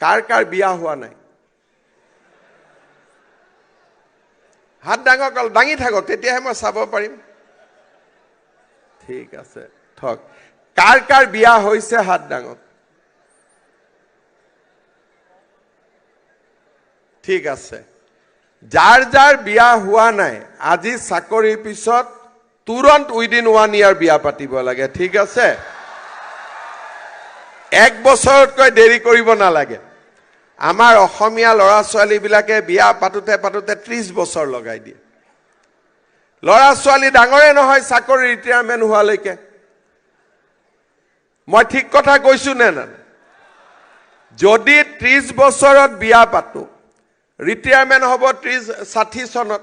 কাৰ কাৰ বিয়া হোৱা নাই? হাত দাঙি থাকক, তেতিয়াহে মই চাব পাৰিম। ঠিক আছে, থক। কাৰ কাৰ বিয়া হৈছে হাত দাঙক। ঠিক আছে। যাৰ যাৰ বিয়া হোৱা নাই, আজি চাকৰিৰ পিছত তুৰন্ত উইদিন 1 year বিয়া পাতিব লাগে। ঠিক আছে, 1 বছৰতকৈ দেৰি কৰিব নালাগে। আমাৰ অসমীয়া ল'ৰা ছোৱালীবিলাকে বিয়া পাতোতে 30 বছৰ লগাই দিয়ে। ল'ৰা ছোৱালী ডাঙৰে নহয় চাকৰি ৰিটায়াৰমেণ্ট হোৱালৈকে। মই ঠিক কথা কৈছো নে না? যদি 30 বছৰত বিয়া পাতো, ৰিটায়াৰমেণ্ট হ'ব 60 চনত।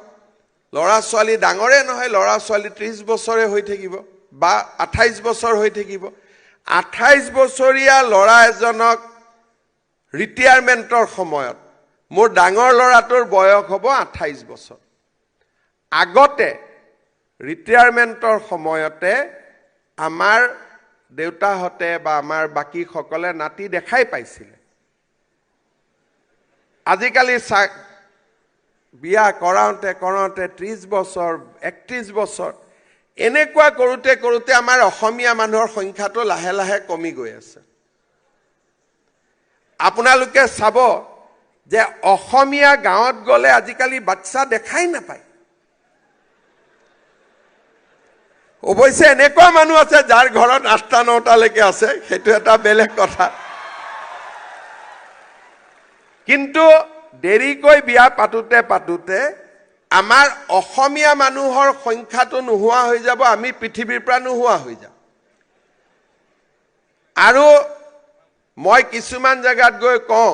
ল'ৰা ছোৱালী ডাঙৰে নহয়, ল'ৰা ছোৱালী 30 বছৰে হৈ থাকিব বা 28 বছৰ হৈ থাকিব। 28 বছৰীয়া ল'ৰা এজনক ৰিটায়াৰমেণ্টৰ সময়ত মোৰ ডাঙৰ ল'ৰাটোৰ বয়স হ'ব 28 বছৰ। আগতে ৰিটায়াৰমেণ্টৰ সময়তে আমাৰ দেউতাহঁতে বা আমাৰ বাকী সকলে নাতি দেখাই পাইছিলে। আজিকালি বিয়া কৰাওঁতে 30 বছৰ 31 বছৰ এনেকুৱা কৰোঁতে আমাৰ অসমীয়া মানুহৰ সংখ্যাটো লাহে লাহে কমি গৈ আছে। আপোনালোকে চাব যে অসমীয়া গাঁৱত গ'লে আজিকালি বাচ্চা দেখাই নাপায়। অৱশ্যে এনেকুৱা মানুহ আছে যাৰ ঘৰত 8টা 9টালৈকে আছে, সেইটো এটা বেলেগ কথা। কিন্তু দেৰিকৈ বিয়া পাতোতে আমাৰ অসমীয়া মানুহৰ সংখ্যাটো নোহোৱা হৈ যাব, আমি পৃথিৱীৰ পৰা নোহোৱা হৈ যাম। আৰু মই কিছুমান জেগাত গৈ কওঁ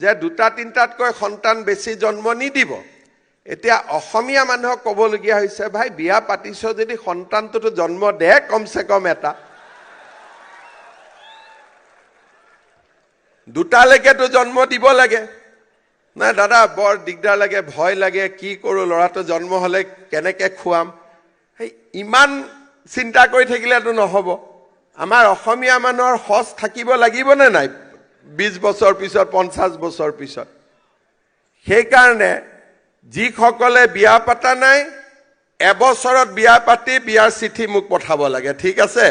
যে 2টা 3টাতকৈ সন্তান বেছি জন্ম নিদিব। এতিয়া অসমীয়া মানুহক ক'বলগীয়া হৈছে, ভাই বিয়া পাতিছ যদি সন্তানটোতো জন্ম দে, কমচে কম এটা। 2টালৈকেতো জন্ম দিব লাগে। নাই দাদা বৰ দিগদাৰ লাগে, ভয় লাগে, কি কৰোঁ, ল'ৰাটো জন্ম হ'লে কেনেকৈ খুৱাম। সেই ইমান চিন্তা কৰি থাকিলেতো নহ'ব। আমাৰ অসমীয়া মানুহৰ সঁচ থাকিব লাগিবনে নাই 20 বছৰ পিছত, 50 বছৰ পিছত? সেইকাৰণে যিসকলে বিয়া পাতা নাই, এবছৰত বিয়া পাতি বিয়াৰ চিঠি মোক পঠাব লাগে। ঠিক আছে?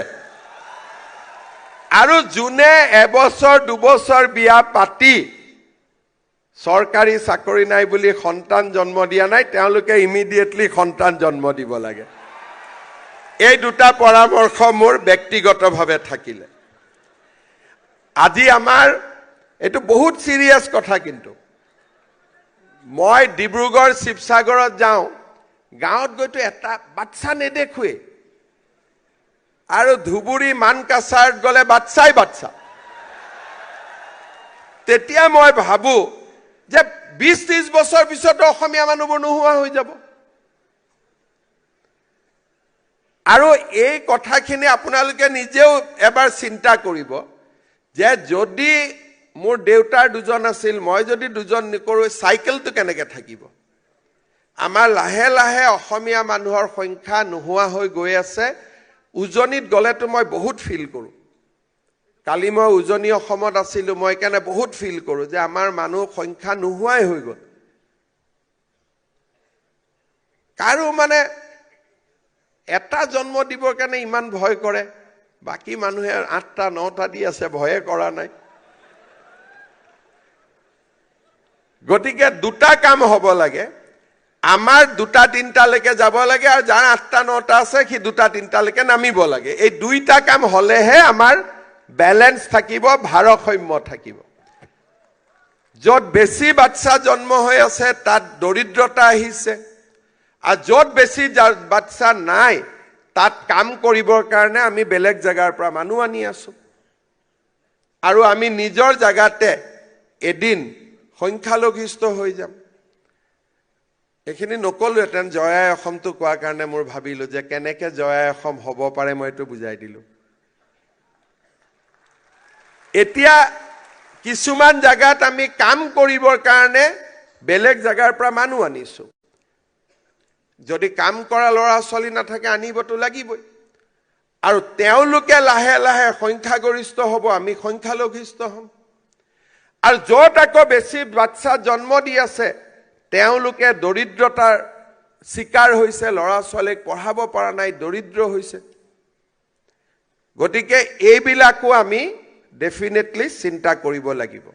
আৰু যোনে এবছৰ 2 বছৰ বিয়া পাতি চৰকাৰী চাকৰি নাই বুলি সন্তান জন্ম দিয়া নাই, তেওঁলোকে ইমিডিয়েটলি সন্তান জন্ম দিব লাগে। এই 2টা পৰামৰ্শ মোৰ ব্যক্তিগতভাৱে থাকিলে। আজি আমাৰ এইটো বহুত চিৰিয়াছ কথা। কিন্তু মই ডিব্ৰুগড় শিৱসাগৰত যাওঁ, গাঁৱত গৈতো এটা বাচ্চা নেদেখোৱেই। আৰু ধুবুৰী মানকাছাৰত গ'লে বাচ্চাই বাচ্চা। তেতিয়া মই ভাবো যে 20-30 বছৰ পিছতো অসমীয়া মানুহবোৰ নোহোৱা হৈ যাব। আৰু এই কথাখিনি আপোনালোকে নিজেও এবাৰ চিন্তা কৰিব যে যদি মোৰ দেউতাৰ 2জন আছিল, মই যদি 2জন নকৰোঁ, চাইকেলটো কেনেকৈ থাকিব? আমাৰ লাহে লাহে অসমীয়া মানুহৰ সংখ্যা নোহোৱা হৈ গৈ আছে। উজনিত গ'লেতো মই বহুত ফিল কৰোঁ। কালি মই উজনি অসমত আছিলোঁ, মই সেইকাৰণে বহুত ফিল কৰোঁ যে আমাৰ মানুহ সংখ্যা নোহোৱাই হৈ গ'ল। কাৰো মানে এটা জন্ম দিবৰ কাৰণে ইমান ভয় কৰে, বাকী মানুহে 8টা 9টা দি আছে, ভয়ে কৰা নাই। গতিকে 2টা কাম হ'ব লাগে। আমাৰ 2টা 3টালৈকে যাব লাগে, আৰু যাৰ 8টা 9টা আছে সি 2টা 3টালৈকে নামিব লাগে। এই 2টা কাম হ'লেহে আমাৰ বেলেঞ্চ থাকিব, ভাৰসাম্য থাকিব। য'ত বেছি বাচ্চা জন্ম হৈ আছে তাত দৰিদ্ৰতা আহিছে, আৰু য'ত বেছি বাচ্চা নাই তাত কাম কৰিবৰ কাৰণে আমি বেলেগ জেগাৰ পৰা মানুহ আনি আছো। আৰু আমি নিজৰ জেগাতে এদিন সংখ্যালঘিষ্ঠ হৈ যাম। এইখিনি নকলোহেঁতেন, জয় আই অসমটো কোৱাৰ কাৰণে মোৰ ভাবিলোঁ যে কেনেকৈ জয় আই অসম হ'ব পাৰে মই এইটো বুজাই দিলোঁ। এতিয়া কিছুমান জেগাত আমি কাম কৰিবৰ কাৰণে বেলেগ জেগাৰ পৰা মানুহ আনিছোঁ। যদি কাম কৰা ল'ৰা ছোৱালী নাথাকে আনিবতো লাগিবই। আৰু তেওঁলোকে লাহে লাহে সংখ্যাগৰিষ্ঠ হ'ব, আমি সংখ্যালঘিষ্ঠ হ'ম। আৰু য'ত আকৌ বেছি বাচ্চা জন্ম দি আছে তেওঁলোকে দৰিদ্ৰতাৰ শিকাৰ হৈছে, ল'ৰা ছোৱালীক পঢ়াব পৰা নাই, দৰিদ্ৰ হৈছে। গতিকে এইবিলাকো আমি ডেফিনেটলি চিন্তা কৰিব লাগিব।